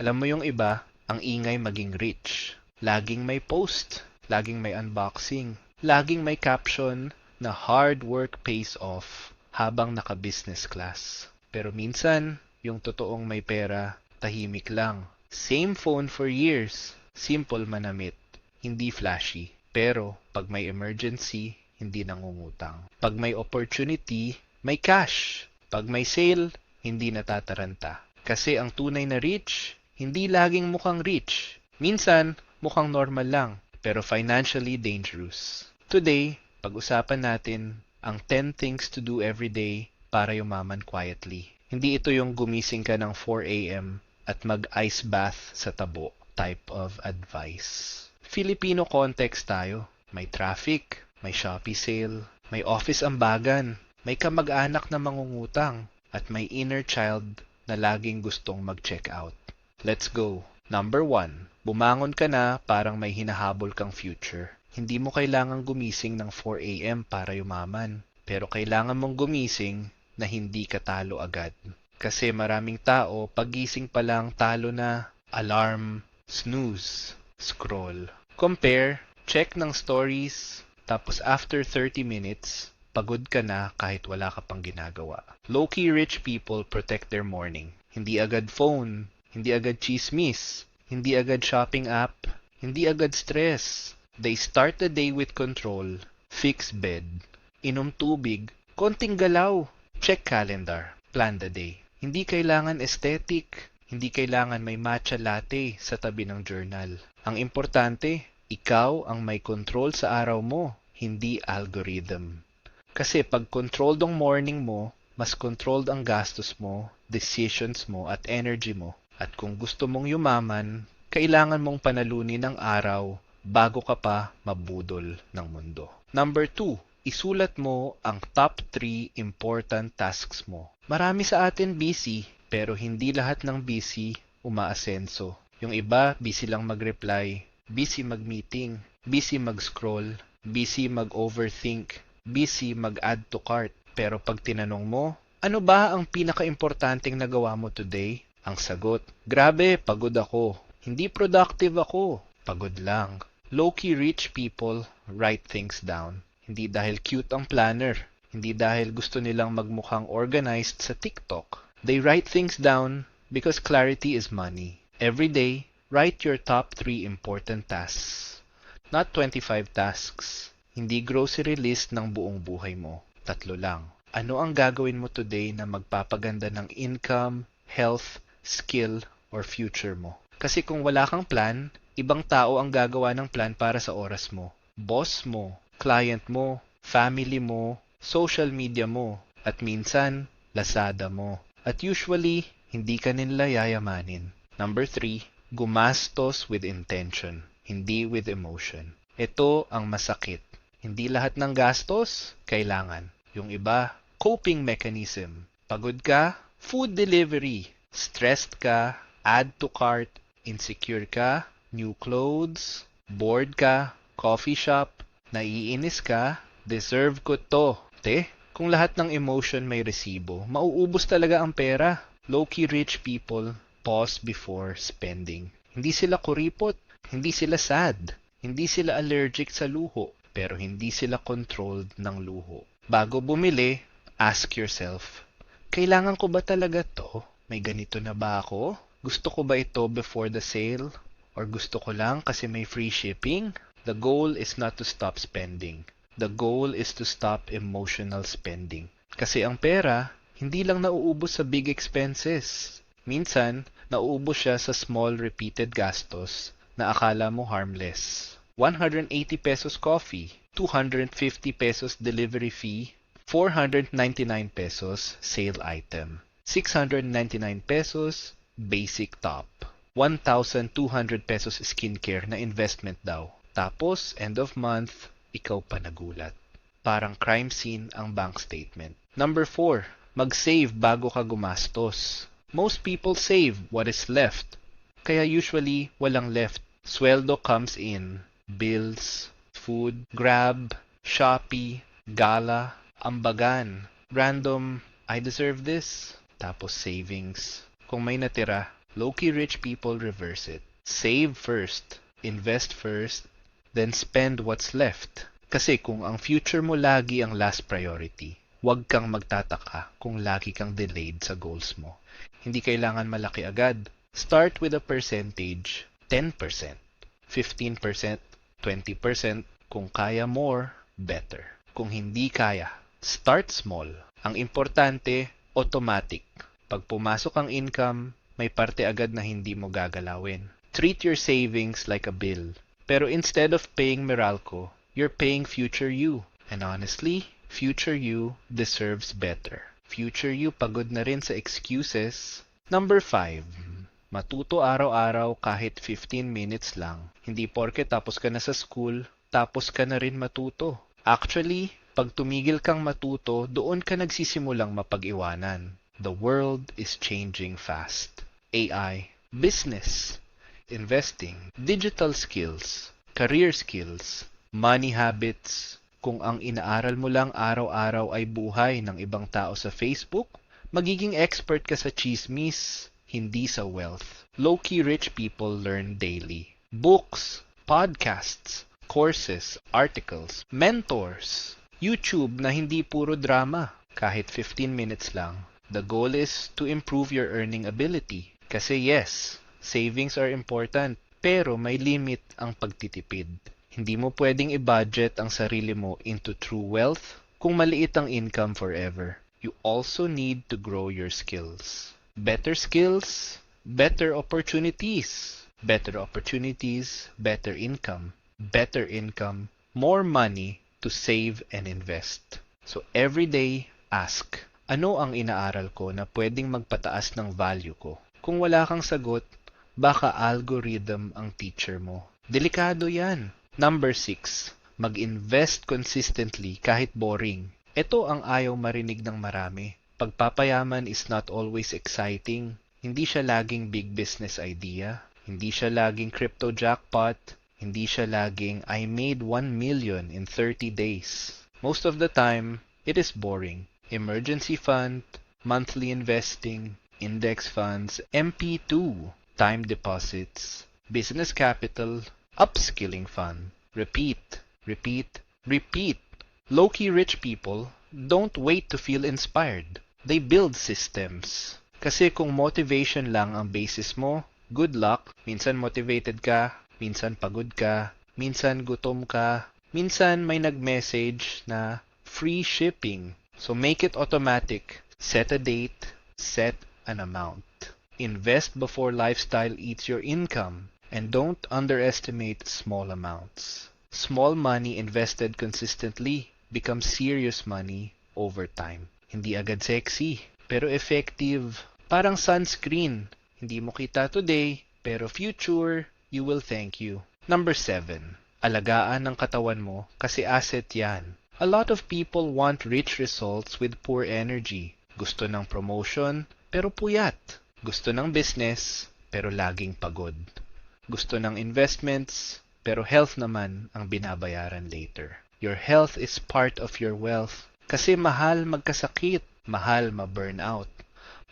Alam mo yung iba, ang ingay maging rich. Laging may post, laging may unboxing, laging may caption na hard work pays off habang naka-business class. Pero minsan, yung totoong may pera, tahimik lang. Same phone for years, simple manamit, hindi flashy. Pero pag may emergency, hindi nangungutang. Pag may opportunity, may cash. Pag may sale, hindi natataranta. Kasi ang tunay na rich, hindi laging mukhang rich. Minsan, mukhang normal lang, pero financially dangerous. Today, pag-usapan natin ang 10 things to do every day para yumaman quietly. Hindi ito yung gumising ka ng 4 a.m. at mag-ice bath sa tabo type of advice. Filipino context tayo. May traffic, may Shopee sale, may office ambagan, may kamag-anak na mangungutang, at may inner child na laging gustong mag-check out. Let's go! Number 1. Bumangon ka na parang may hinahabol kang future. Hindi mo kailangang gumising ng 4 a.m. para yumaman, pero kailangan mong gumising na hindi ka talo agad. Kasi maraming tao, pagising pa lang talo na, alarm, snooze, scroll. Compare, check ng stories, tapos after 30 minutes, pagod ka na kahit wala ka pang ginagawa. Low-key rich people protect their morning. Hindi agad phone, hindi agad chismis, hindi agad shopping app, hindi agad stress. They start the day with control, fix bed, inom tubig, konting galaw, check calendar, plan the day. Hindi kailangan aesthetic, hindi kailangan may matcha latte sa tabi ng journal. Ang importante, ikaw ang may control sa araw mo, hindi algorithm. Kasi pag controlled ang morning mo, mas controlled ang gastos mo, decisions mo at energy mo. At kung gusto mong yumaman, kailangan mong panalunin ang araw bago ka pa mabudol ng mundo. Number 2, isulat mo ang top 3 important tasks mo. Marami sa atin busy, pero hindi lahat ng busy umaasenso. Yung iba, busy lang mag-reply, busy mag-meeting, busy mag-scroll, busy mag-overthink, busy mag-add to cart. Pero pag tinanong mo, ano ba ang pinaka-importanting nagawa mo today? Ang sagot, grabe, pagod ako. Hindi productive ako. Pagod lang. Low-key rich people write things down. Hindi dahil cute ang planner. Hindi dahil gusto nilang magmukhang organized sa TikTok. They write things down because clarity is money. Every day, write your top 3 important tasks. Not 25 tasks. Hindi grocery list ng buong buhay mo. 3 lang. Ano ang gagawin mo today na magpapaganda ng income, health, skill, or future mo? Kasi kung wala kang plan, ibang tao ang gagawa ng plan para sa oras mo. Boss mo, client mo, family mo, social media mo, at minsan, Lazada mo. At usually, hindi ka nila yayamanin. Number 3, gumastos with intention, hindi with emotion. Ito ang masakit. Hindi lahat ng gastos, kailangan. Yung iba, coping mechanism. Pagod ka, food delivery. Stressed ka, add to cart. Insecure ka, new clothes. Bored ka, coffee shop. Naiinis ka, deserve ko to. Kung lahat ng emotion may resibo, mauubos talaga ang pera. Low-key rich people pause before spending. Hindi sila kuripot, hindi sila sad, hindi sila allergic sa luho, pero hindi sila controlled ng luho. Bago bumili, ask yourself, kailangan ko ba talaga to? May ganito na ba ako? Gusto ko ba ito before the sale? Or gusto ko lang kasi may free shipping? The goal is not to stop spending. The goal is to stop emotional spending. Kasi ang pera, hindi lang nauubos sa big expenses. Minsan, nauubos siya sa small repeated gastos na akala mo harmless. 180 pesos coffee, 250 pesos delivery fee, 499 pesos sale item, 699 pesos basic top, 1,200 pesos skincare na investment daw. Tapos, end of month, ikaw pa nagulat. Parang crime scene ang bank statement. Number 4, mag-save bago ka gumastos. Most people save what is left. Kaya usually, walang left. Sweldo comes in. Bills, food, Grab, Shopee, Gala, ambagan, random, I deserve this, tapos savings. Kung may natira, Low-key rich people reverse it. Save first, invest first, then spend what's left. Kasi kung ang future mo lagi ang last priority, huwag kang magtataka kung lagi kang delayed sa goals mo. Hindi kailangan malaki agad. Start with a percentage, 10%, 15%, 20%. Kung kaya more, better. Kung hindi kaya, start small. Ang importante, automatic. Pag pumasok ang income, may parte agad na hindi mo gagalawin. Treat your savings like a bill. Pero instead of paying Meralco, you're paying future you. And honestly, future you deserves better. Future you pagod na rin sa excuses. Number 5. Matuto araw-araw kahit 15 minutes lang. Hindi porke tapos ka na sa school, tapos ka na rin matuto. Actually, pag tumigil kang matuto, doon ka nagsisimulang mapag-iwanan. The world is changing fast. AI, business, investing, digital skills, career skills, money habits. Kung ang inaaral mo lang araw-araw ay buhay ng ibang tao sa Facebook, magiging expert ka sa chismis, hindi sa wealth. Low-key rich people learn daily. Books, podcasts, courses, articles, mentors, YouTube na hindi puro drama, kahit 15 minutes lang. The goal is to improve your earning ability. Kasi yes, savings are important, pero may limit ang pagtitipid. Hindi mo pwedeng i-budget ang sarili mo into true wealth kung maliit ang income forever. You also need to grow your skills. Better skills, better opportunities. Better opportunities, better income. Better income, more money to save and invest. So every day, ask, ano ang inaaral ko na pwedeng magpataas ng value ko? Kung wala kang sagot, baka algorithm ang teacher mo. Delikado yan. Number 6. Mag-invest consistently kahit boring. Ito ang ayaw marinig ng marami. Pagpapayaman is not always exciting. Hindi siya laging big business idea. Hindi siya laging crypto jackpot. Hindi siya laging I made 1 million in 30 days. Most of the time, it is boring. Emergency fund, monthly investing, index funds, MP2, time deposits, business capital, upskilling fund. Repeat, repeat, repeat. Low-key rich people don't wait to feel inspired. They build systems. Kasi kung motivation lang ang basis mo, good luck. Minsan motivated ka, minsan pagod ka, minsan gutom ka, minsan may nag-message na free shipping. So make it automatic. Set a date, set an amount. Invest before lifestyle eats your income. And don't underestimate small amounts. Small money invested consistently becomes serious money over time. Hindi agad sexy, pero effective. Parang sunscreen. Hindi mo kita today, pero future, you will thank you. Number 7. Alagaan ng katawan mo kasi asset yan. A lot of people want rich results with poor energy. Gusto ng promotion, pero puyat. Gusto ng business, pero laging pagod. Gusto ng investments, pero health naman ang binabayaran later. Your health is part of your wealth. Kasi mahal magkasakit, mahal ma-burnout,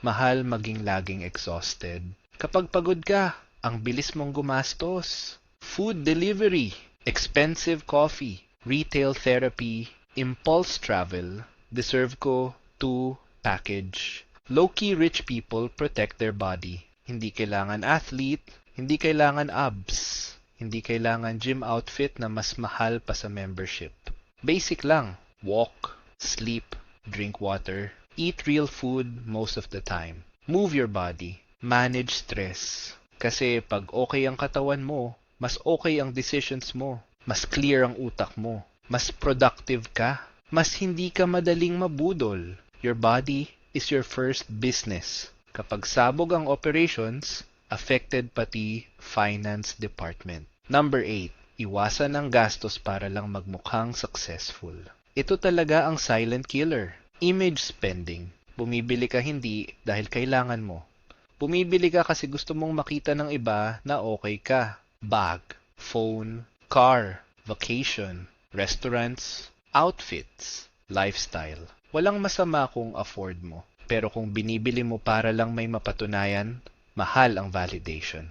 mahal maging laging exhausted. Kapag pagod ka, ang bilis mong gumastos. Food delivery, expensive coffee, retail therapy, impulse travel, deserve ko to package. Low-key rich people protect their body. Hindi kailangan athlete, hindi kailangan abs, hindi kailangan gym outfit na mas mahal pa sa membership. Basic lang, walk, sleep, drink water, eat real food most of the time. Move your body, manage stress. Kasi pag okay ang katawan mo, mas okay ang decisions mo, mas clear ang utak mo, mas productive ka, mas hindi ka madaling mabudol. Your body is your first business. Kapag sabog ang operations, affected pati finance department. Number 8. Iwasan ang gastos para lang magmukhang successful. Ito talaga ang silent killer. Image spending. Bumibili ka hindi dahil kailangan mo. Bumibili ka kasi gusto mong makita ng iba na okay ka. Bag, phone, car, vacation, restaurants, outfits, lifestyle. Walang masama kung afford mo. Pero kung binibili mo para lang may mapatunayan, mahal ang validation.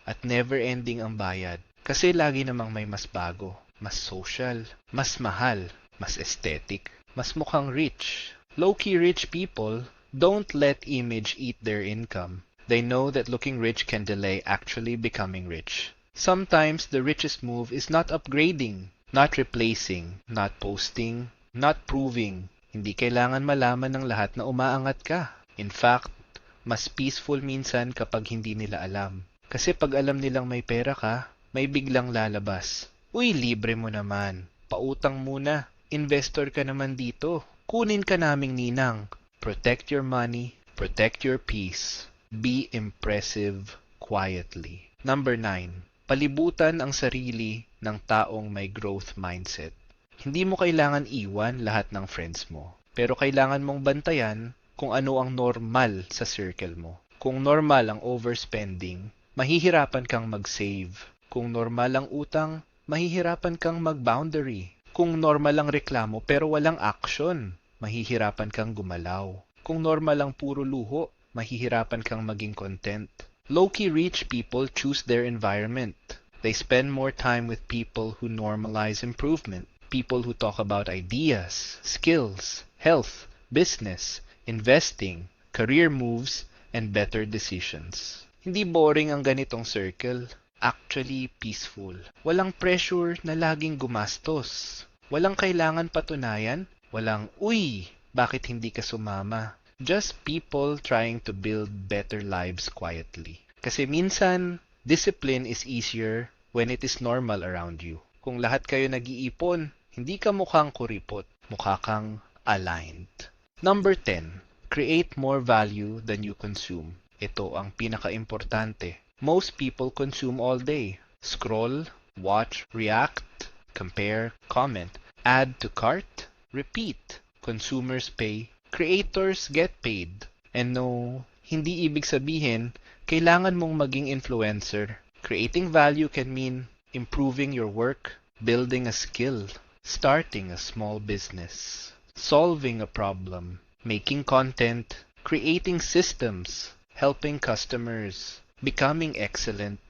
At never-ending ang bayad. Kasi lagi namang may mas bago, mas social, mas mahal, mas aesthetic, mas mukhang rich. Low-key rich people don't let image eat their income. They know that looking rich can delay actually becoming rich. Sometimes the richest move is not upgrading, not replacing, not posting, not proving. Hindi kailangan malaman ng lahat na umaangat ka. In fact, mas peaceful minsan kapag hindi nila alam. Kasi pag alam nilang may pera ka, may biglang lalabas. Uy, libre mo naman. Pautang muna. Investor ka naman dito. Kunin ka naming ninang. Protect your money. Protect your peace. Be impressive quietly. Number 9. Palibutan ang sarili ng taong may growth mindset. Hindi mo kailangan iwan lahat ng friends mo. Pero kailangan mong bantayan kung ano ang normal sa circle mo. Kung normal ang overspending, mahihirapan kang mag-save. Kung normal ang utang, mahihirapan kang mag-boundary. Kung normal ang reklamo pero walang action, mahihirapan kang gumalaw. Kung normal ang puro luho, mahihirapan kang maging content. Low-key rich people choose their environment. They spend more time with people who normalize improvement. People who talk about ideas, skills, health, business, investing, career moves, and better decisions. Hindi boring ang ganitong circle. Actually peaceful. Walang pressure na laging gumastos. Walang kailangan patunayan. Walang, uy, bakit hindi ka sumama? Just people trying to build better lives quietly. Kasi minsan, discipline is easier when it is normal around you. Kung lahat kayo nag-iipon, hindi ka mukhang kuripot. Mukha kang aligned. Number 10. Create more value than you consume. Ito ang pinaka-importante. Most people consume all day. Scroll, watch, react, compare, comment, add to cart, repeat. Consumers pay, creators get paid. And no, hindi ibig sabihin, kailangan mong maging influencer. Creating value can mean improving your work, building a skill, starting a small business, solving a problem, making content, creating systems, helping customers, becoming excellent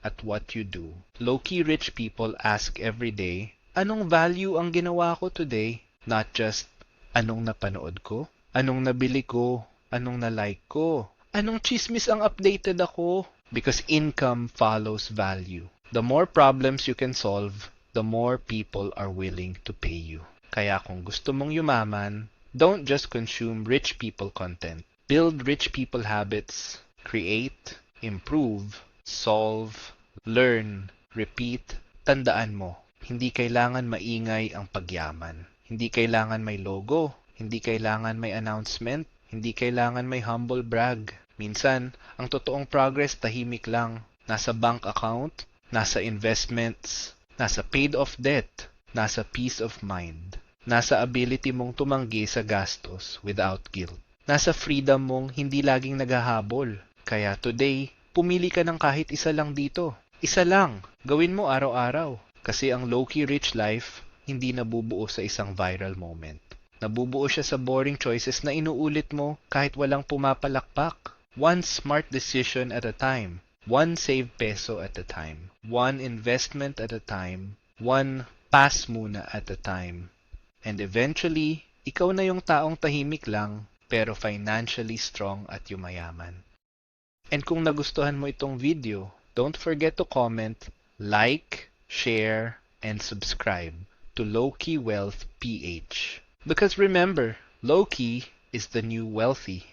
at what you do. Low-key rich people ask every day, anong value ang ginawa ko today? Not just, anong napanood ko? Anong nabili ko? Anong na-like ko? Anong chismis ang updated ako? Because income follows value. The more problems you can solve, the more people are willing to pay you. Kaya kung gusto mong yumaman, don't just consume rich people content. Build rich people habits. Create, improve, solve, learn, repeat. Tandaan mo, hindi kailangan maingay ang pagyaman. Hindi kailangan may logo. Hindi kailangan may announcement. Hindi kailangan may humble brag. Minsan, ang totoong progress tahimik lang. Nasa bank account, nasa investments, nasa paid off debt, nasa peace of mind. Nasa ability mong tumanggi sa gastos without guilt. Nasa freedom mong hindi laging naghahabol. Kaya today, pumili ka ng kahit isa lang dito. Isa lang. Gawin mo araw-araw. Kasi ang low-key rich life, hindi nabubuo sa isang viral moment. Nabubuo siya sa boring choices na inuulit mo kahit walang pumapalakpak. One smart decision at a time. One saved peso at a time. One investment at a time. One pass muna at a time. And eventually, ikaw na yung taong tahimik lang pero financially strong at yumayaman. And kung nagustuhan mo itong video, don't forget to comment, like, share, and subscribe to Low-Key Wealth PH. Because remember, low-key is the new wealthy.